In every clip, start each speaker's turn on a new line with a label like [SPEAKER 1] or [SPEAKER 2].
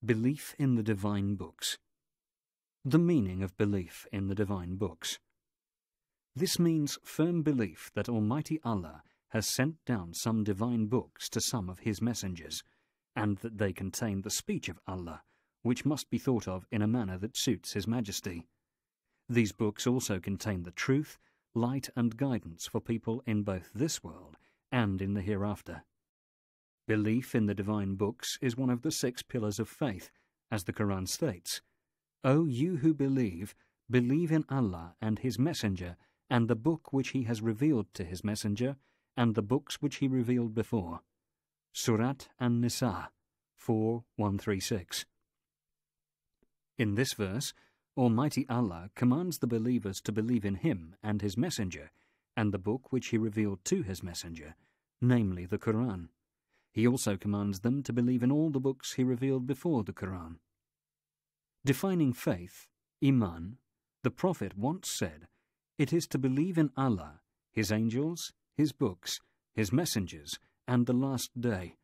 [SPEAKER 1] Belief in the Divine Books. The meaning of belief in the Divine Books. This means firm belief that Almighty Allah has sent down some divine books to some of His messengers, and that they contain the speech of Allah, which must be thought of in a manner that suits His Majesty. These books also contain the truth, light and guidance for people in both this world and in the hereafter. Belief in the divine books is one of the 6 pillars of faith, as the Quran states, "O you who believe in Allah and His Messenger, and the book which He has revealed to His Messenger, and the books which He revealed before." Surat An-Nisa 4:136. In this verse, Almighty Allah commands the believers to believe in Him and His Messenger, and the book which He revealed to His Messenger, namely the Quran. He also commands them to believe in all the books He revealed before the Quran. Defining faith, Iman, the Prophet once said, "It is to believe in Allah, His angels, His books, His messengers, and the last day,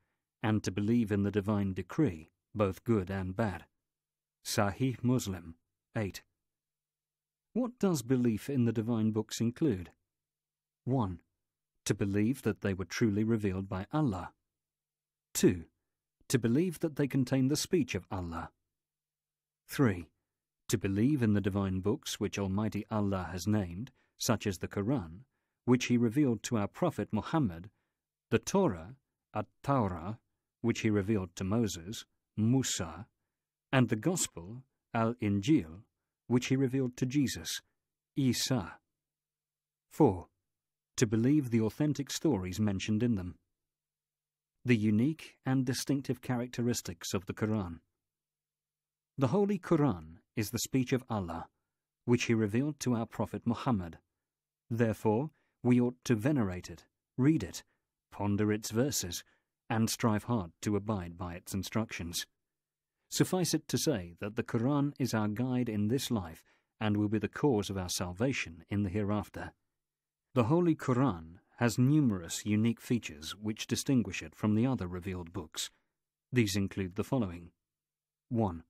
[SPEAKER 1] and to believe in the divine decree, both good and bad." Sahih Muslim 8. What does belief in the divine books include? 1. To believe that they were truly revealed by Allah. 2. To believe that they contain the speech of Allah. 3. To believe in the divine books which Almighty Allah has named, such as the Quran, which He revealed to our Prophet Muhammad, the Torah, At-Tawrah, which He revealed to Moses, Musa, and the Gospel, Al-Injil, which He revealed to Jesus, Isa. 4. To believe the authentic stories mentioned in them. The unique and distinctive characteristics of the Quran. The Holy Quran is the speech of Allah, which He revealed to our Prophet Muhammad. Therefore, we ought to venerate it, read it, ponder its verses, and strive hard to abide by its instructions. Suffice it to say that the Quran is our guide in this life and will be the cause of our salvation in the hereafter. The Holy Quran has numerous unique features which distinguish it from the other revealed books. These include the following. 1.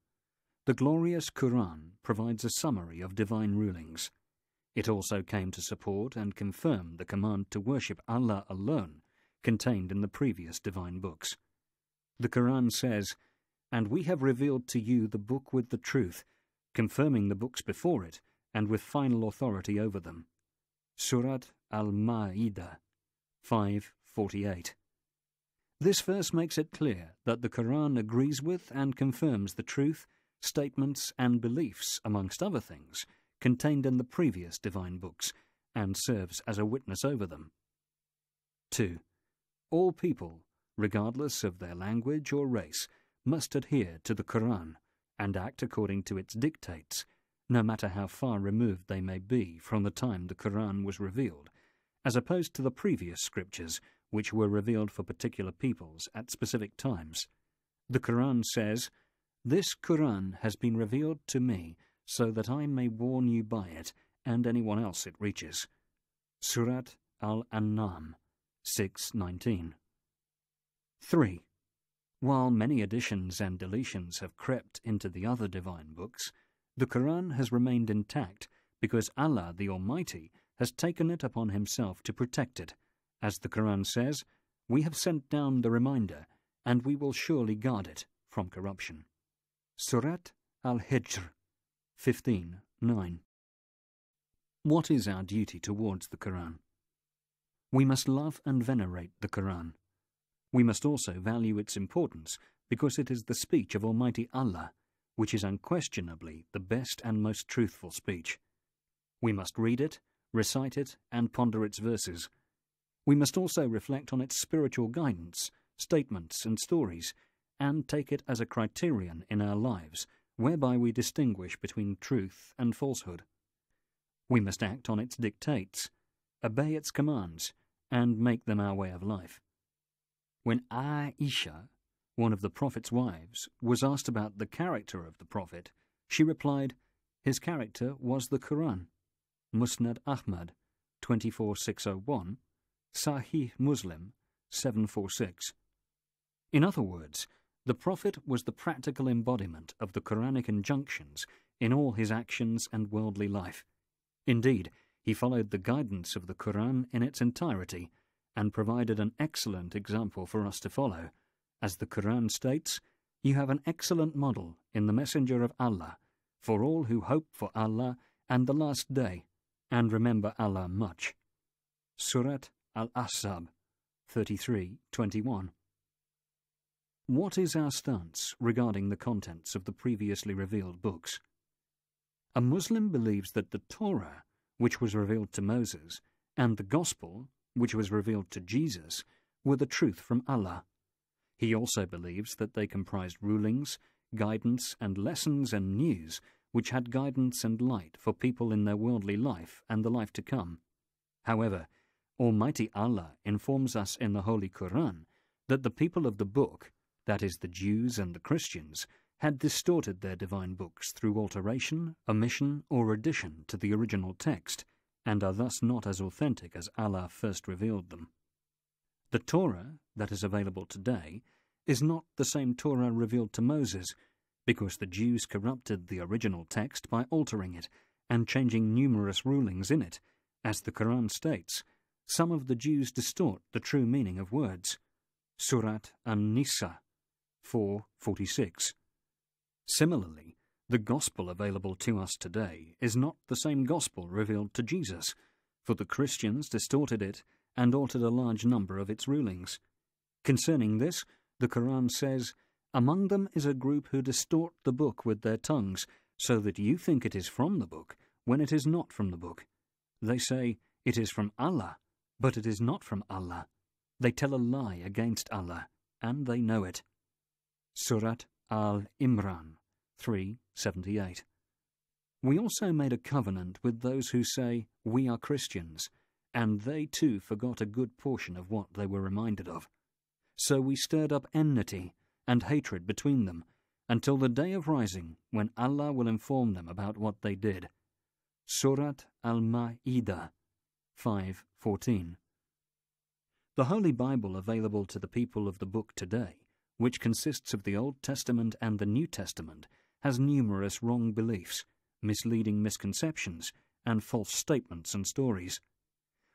[SPEAKER 1] The glorious Quran provides a summary of divine rulings. It also came to support and confirm the command to worship Allah alone contained in the previous divine books. The Quran says, "And we have revealed to you the book with the truth, confirming the books before it, and with final authority over them." Surat Al-Ma'idah 5:48. This verse makes it clear that the Quran agrees with and confirms the truth, statements and beliefs, amongst other things, contained in the previous divine books, and serves as a witness over them. 2. All people, regardless of their language or race, must adhere to the Quran and act according to its dictates, no matter how far removed they may be from the time the Quran was revealed, as opposed to the previous scriptures, which were revealed for particular peoples at specific times. The Quran says, "This Quran has been revealed to me so that I may warn you by it and anyone else it reaches." Surat Al-An'am 6:19. 3. While many additions and deletions have crept into the other divine books, the Quran has remained intact because Allah the Almighty has taken it upon Himself to protect it. As the Quran says, "We have sent down the reminder, and we will surely guard it from corruption." Surat Al-Hijr 15:9. What is our duty towards the Quran? We must love and venerate the Quran. We must also value its importance because it is the speech of Almighty Allah, which is unquestionably the best and most truthful speech. We must read it, recite it, and ponder its verses. We must also reflect on its spiritual guidance, statements, and stories, and take it as a criterion in our lives, whereby we distinguish between truth and falsehood. We must act on its dictates, obey its commands, and make them our way of life. When Aisha, one of the Prophet's wives, was asked about the character of the Prophet, she replied, "His character was the Quran." Musnad Ahmad 24601, Sahih Muslim 746. In other words, The Prophet was the practical embodiment of the Quranic injunctions in all his actions and worldly life. Indeed, he followed the guidance of the Quran in its entirety and provided an excellent example for us to follow. As the Quran states, "You have an excellent model in the Messenger of Allah for all who hope for Allah and the last day and remember Allah much." Surat Al-Ahzab 33:21. What is our stance regarding the contents of the previously revealed books? A Muslim believes that the Torah, which was revealed to Moses, and the Gospel, which was revealed to Jesus, were the truth from Allah. He also believes that they comprised rulings, guidance, and lessons and news which had guidance and light for people in their worldly life and the life to come. However, Almighty Allah informs us in the Holy Quran that the people of the book, that is the Jews and the Christians, had distorted their divine books through alteration, omission, or addition to the original text, and are thus not as authentic as Allah first revealed them. The Torah, that is available today, is not the same Torah revealed to Moses, because the Jews corrupted the original text by altering it and changing numerous rulings in it. As the Quran states, some of the Jews distort the true meaning of words. Surat An-Nisa 4:46. Similarly, the gospel available to us today is not the same gospel revealed to Jesus, for the Christians distorted it and altered a large number of its rulings. Concerning this, the Quran says, "Among them is a group who distort the book with their tongues, so that you think it is from the book, when it is not from the book. They say, it is from Allah, but it is not from Allah. They tell a lie against Allah, and they know it." Surat Al-Imran 3:78. We also made a covenant with those who say, "We are Christians," and they too forgot a good portion of what they were reminded of. So we stirred up enmity and hatred between them, until the day of rising, when Allah will inform them about what they did. Surat Al-Ma'idah 5:14. The Holy Bible available to the people of the book today, which consists of the Old Testament and the New Testament, has numerous wrong beliefs, misleading misconceptions, and false statements and stories.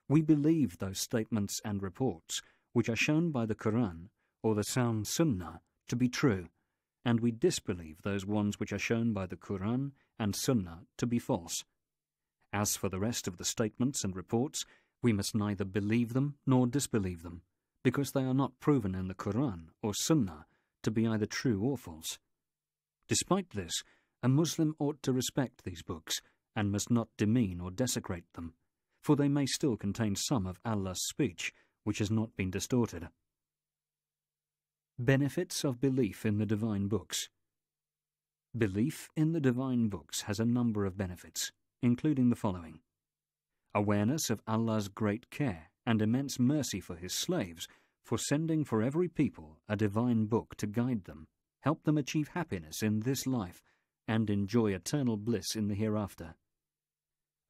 [SPEAKER 1] We believe those statements and reports which are shown by the Quran or the sound Sunnah to be true, and we disbelieve those ones which are shown by the Quran and Sunnah to be false. As for the rest of the statements and reports, we must neither believe them nor disbelieve them, because they are not proven in the Quran or Sunnah to be either true or false. Despite this, a Muslim ought to respect these books and must not demean or desecrate them, for they may still contain some of Allah's speech which has not been distorted. Benefits of belief in the divine books. Belief in the divine books has a number of benefits, including the following: awareness of Allah's great care and immense mercy for His slaves, for sending for every people a divine book to guide them, help them achieve happiness in this life, and enjoy eternal bliss in the hereafter.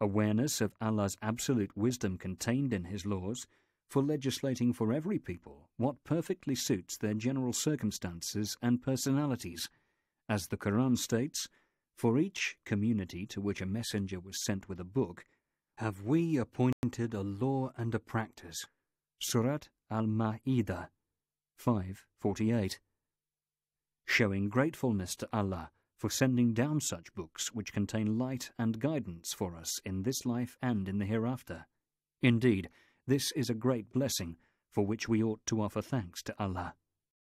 [SPEAKER 1] Awareness of Allah's absolute wisdom contained in His laws, for legislating for every people what perfectly suits their general circumstances and personalities. As the Quran states, "For each community to which a messenger was sent with a book, have we appointed a law and a practice." Surat Al-Ma'idah 5:48. Showing gratefulness to Allah for sending down such books which contain light and guidance for us in this life and in the hereafter. Indeed, this is a great blessing for which we ought to offer thanks to Allah.